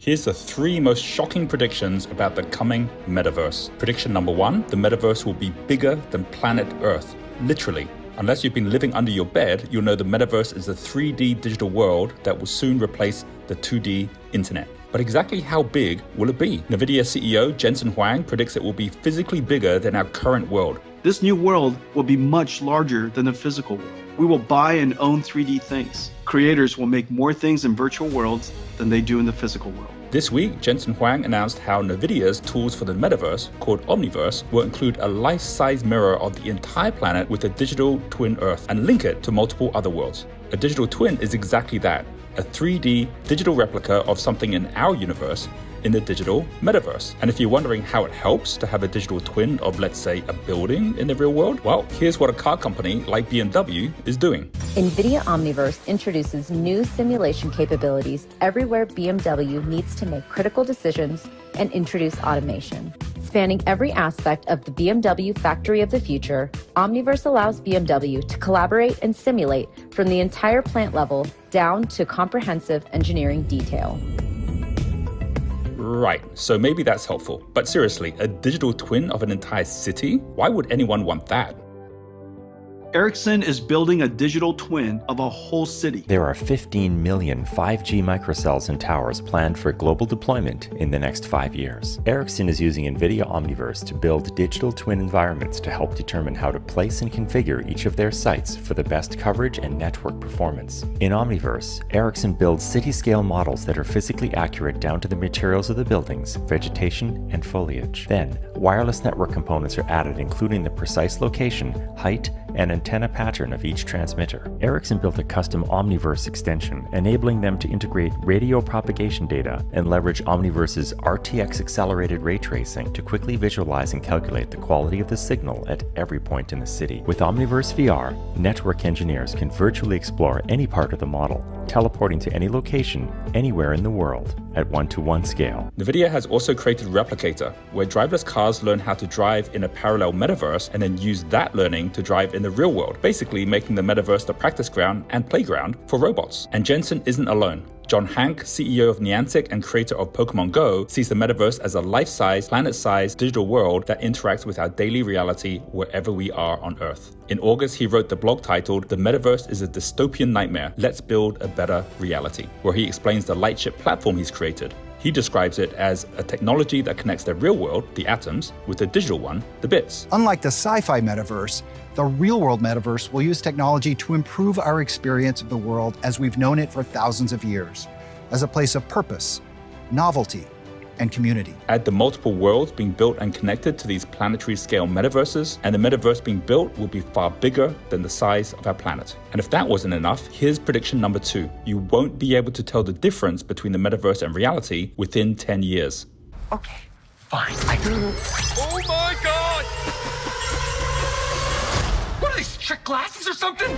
Here's the 3 most shocking predictions about the coming metaverse. Prediction number 1, the metaverse will be bigger than planet Earth. Literally. Unless you've been living under your bed, you'll know the metaverse is a 3D digital world that will soon replace the 2D internet. But exactly how big will it be? NVIDIA CEO Jensen Huang predicts it will be physically bigger than our current world. This new world will be much larger than the physical world. We will buy and own 3D things. Creators will make more things in virtual worlds than they do in the physical world. This week, Jensen Huang announced how NVIDIA's tools for the metaverse, called Omniverse, will include a life-size mirror of the entire planet with a digital twin Earth and link it to multiple other worlds. A digital twin is exactly that, a 3D digital replica of something in our universe in the digital metaverse. And if you're wondering how it helps to have a digital twin of, let's say, a building in the real world, well, here's what a car company like BMW is doing. NVIDIA Omniverse introduces new simulation capabilities everywhere BMW needs to make critical decisions and introduce automation. Spanning every aspect of the BMW factory of the future, Omniverse allows BMW to collaborate and simulate from the entire plant level down to comprehensive engineering detail. Right, so maybe that's helpful. But seriously, a digital twin of an entire city? Why would anyone want that? Ericsson is building a digital twin of a whole city. There are 15 million 5G microcells and towers planned for global deployment in the next 5 years. Ericsson is using NVIDIA Omniverse to build digital twin environments to help determine how to place and configure each of their sites for the best coverage and network performance. In Omniverse, Ericsson builds city-scale models that are physically accurate down to the materials of the buildings, vegetation, and foliage. Then, wireless network components are added, including the precise location, height, and antenna pattern of each transmitter. Ericsson built a custom Omniverse extension, enabling them to integrate radio propagation data and leverage Omniverse's RTX accelerated ray tracing to quickly visualize and calculate the quality of the signal at every point in the city. With Omniverse VR, network engineers can virtually explore any part of the model, teleporting to any location, anywhere in the world, at 1-to-1 scale. NVIDIA has also created Replicator, where driverless cars learn how to drive in a parallel metaverse and then use that learning to drive in the real world, basically making the metaverse the practice ground and playground for robots. And Jensen isn't alone. John Hank, CEO of Niantic and creator of Pokemon Go, sees the metaverse as a life-size, planet-sized digital world that interacts with our daily reality wherever we are on Earth. In August, he wrote the blog titled, "The Metaverse is a Dystopian Nightmare. Let's Build a Better Reality," where he explains the Lightship platform he's created. He describes it as a technology that connects the real world, the atoms, with the digital one, the bits. Unlike the sci-fi metaverse, the real-world metaverse will use technology to improve our experience of the world as we've known it for thousands of years, as a place of purpose, novelty, and community. Add the multiple worlds being built and connected to these planetary scale metaverses, and the metaverse being built will be far bigger than the size of our planet. And if that wasn't enough, here's prediction number 2. You won't be able to tell the difference between the metaverse and reality within 10 years. Okay, fine. Oh my God! What are these, trick glasses or something?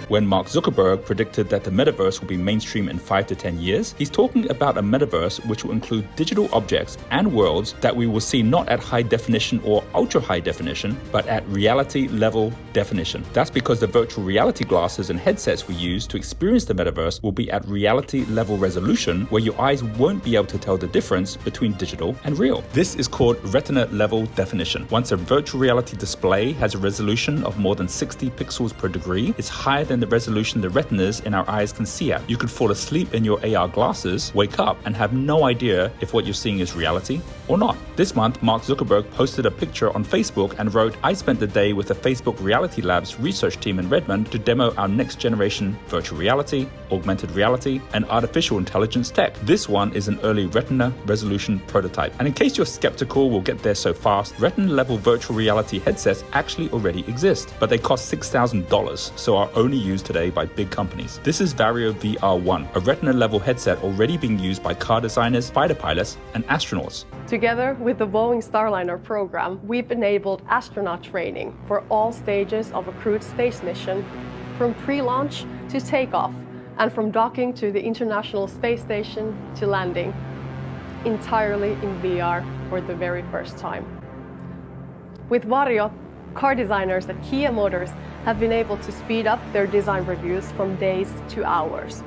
When Mark Zuckerberg predicted that the metaverse will be mainstream in 5 to 10 years, he's talking about a metaverse which will include digital objects and worlds that we will see not at high definition or ultra high definition, but at reality level definition. That's because the virtual reality glasses and headsets we use to experience the metaverse will be at reality level resolution, where your eyes won't be able to tell the difference between digital and real. This is called retina level definition. Once a virtual reality display has a resolution of more than 60 pixels per degree, it's higher than the resolution the retinas in our eyes can see at. You could fall asleep in your AR glasses, wake up, and have no idea if what you're seeing is reality or not. This month, Mark Zuckerberg posted a picture on Facebook and wrote, "I spent the day with the Facebook Reality Labs research team in Redmond to demo our next generation virtual reality, augmented reality, and artificial intelligence tech. This one is an early retina resolution prototype." And in case you're skeptical we'll get there so fast, retina level virtual reality headsets actually already exist, but they cost $6,000, so are only used today by big companies. This is Varjo VR1, a retina level headset already being used by car designers, fighter pilots, and astronauts. Together with the Boeing Starliner program, we've enabled astronaut training for all stages of a crewed space mission, from pre-launch to takeoff, and from docking to the International Space Station to landing, entirely in VR for the very first time. With Varjo, car designers at Kia Motors have been able to speed up their design reviews from days to hours.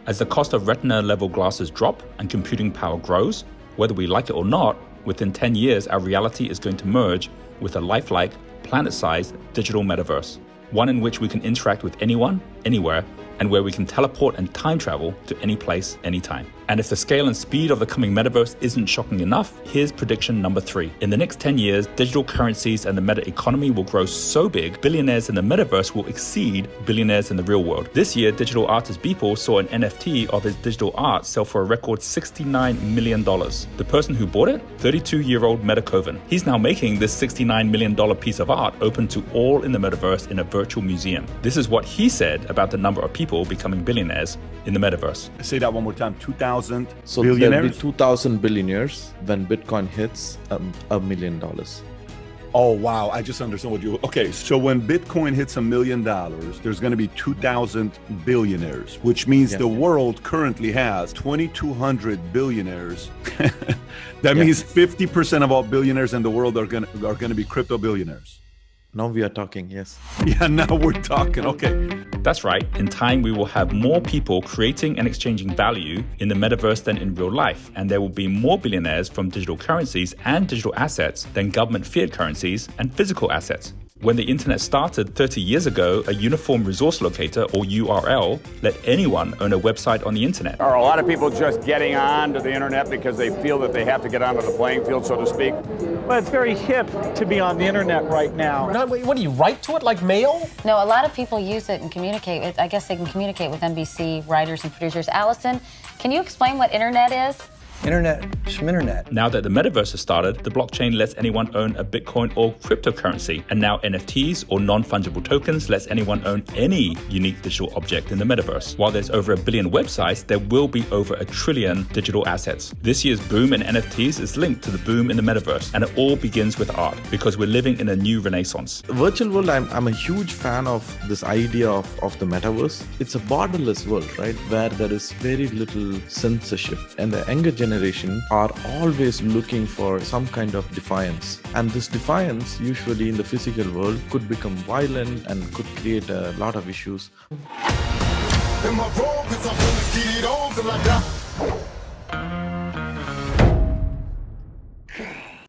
As the cost of retina-level glasses drop and computing power grows, whether we like it or not, within 10 years, our reality is going to merge with a lifelike, planet-sized digital metaverse. One in which we can interact with anyone, anywhere, and where we can teleport and time travel to any place, anytime. And if the scale and speed of the coming metaverse isn't shocking enough, here's prediction number 3. In the next 10 years, digital currencies and the meta economy will grow so big, billionaires in the metaverse will exceed billionaires in the real world. This year, digital artist Beeple saw an NFT of his digital art sell for a record $69 million. The person who bought it? 32-year-old Meta Kovan. He's now making this $69 million piece of art open to all in the metaverse in a virtual museum. This is what he said about the number of people becoming billionaires in the metaverse. Say that one more time. 2,000 so billionaires? There'll be 2,000 billionaires when Bitcoin hits $1 million. Oh, wow. I just understand what you... Okay, so when Bitcoin hits $1 million, there's going to be 2,000 billionaires, which means the world currently has 2,200 billionaires. That means 50% of all billionaires in the world are going to be crypto billionaires. Now we are talking, yes. Yeah, now we're talking. Okay. That's right. In time, we will have more people creating and exchanging value in the metaverse than in real life. And there will be more billionaires from digital currencies and digital assets than government fiat currencies and physical assets. When the internet started 30 years ago, a uniform resource locator, or URL, let anyone own a website on the internet. Are a lot of people just getting on to the internet because they feel that they have to get onto the playing field, so to speak? Well, it's very hip to be on the internet right now. What do you write to it like mail? No, a lot of people use it and communicate with, I guess they can communicate with NBC writers and producers. Allison, can you explain what internet is? Internet, schminternet. Now that the metaverse has started, the blockchain lets anyone own a Bitcoin or cryptocurrency. And now NFTs or non-fungible tokens lets anyone own any unique digital object in the metaverse. While there's over 1 billion websites, there will be over 1 trillion digital assets. This year's boom in NFTs is linked to the boom in the metaverse. And it all begins with art, because we're living in a new renaissance. Virtual world, I'm a huge fan of this idea of the metaverse. It's a borderless world, right? Where there is very little censorship. And the younger generation are always looking for some kind of defiance. And this defiance, usually in the physical world, could become violent and could create a lot of issues.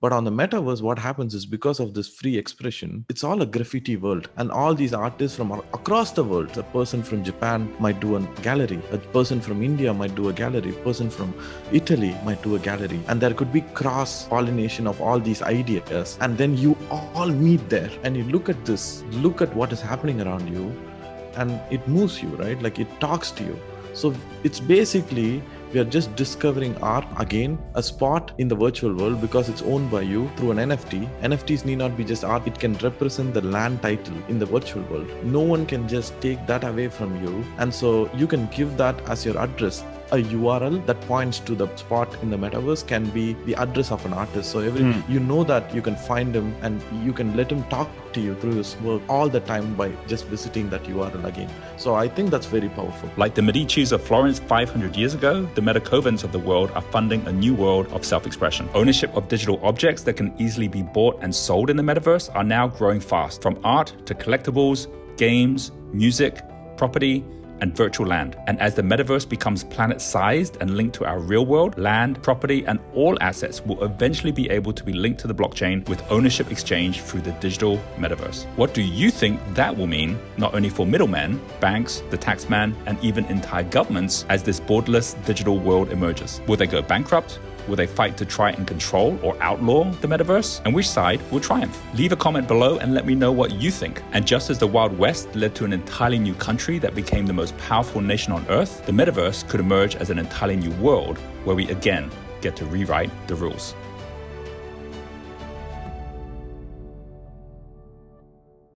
But on the metaverse, what happens is because of this free expression, it's all a graffiti world. And all these artists from across the world, a person from Japan might do a gallery, a person from India might do a gallery, a person from Italy might do a gallery. And there could be cross-pollination of all these ideas. And then you all meet there and you look at this, look at what is happening around you, and it moves you, right? Like it talks to you. So it's basically, we are just discovering art again, a spot in the virtual world because it's owned by you through an NFT. NFTs need not be just art, it can represent the land title in the virtual world. No one can just take that away from you. And so you can give that as your address. A URL that points to the spot in the metaverse can be the address of an artist. So you know that you can find him and you can let him talk to you through his work all the time by just visiting that URL again. So I think that's very powerful. Like the Medicis of Florence 500 years ago, the Meta Kovans of the world are funding a new world of self-expression. Ownership of digital objects that can easily be bought and sold in the metaverse are now growing fast, from art to collectibles, games, music, property, and virtual land. And as the metaverse becomes planet-sized and linked to our real world, land, property, and all assets will eventually be able to be linked to the blockchain with ownership exchange through the digital metaverse. What do you think that will mean, not only for middlemen, banks, the taxman, and even entire governments as this borderless digital world emerges? Will they go bankrupt? Will they fight to try and control or outlaw the metaverse? And which side will triumph? Leave a comment below and let me know what you think. And just as the Wild West led to an entirely new country that became the most powerful nation on earth, the metaverse could emerge as an entirely new world where we again get to rewrite the rules.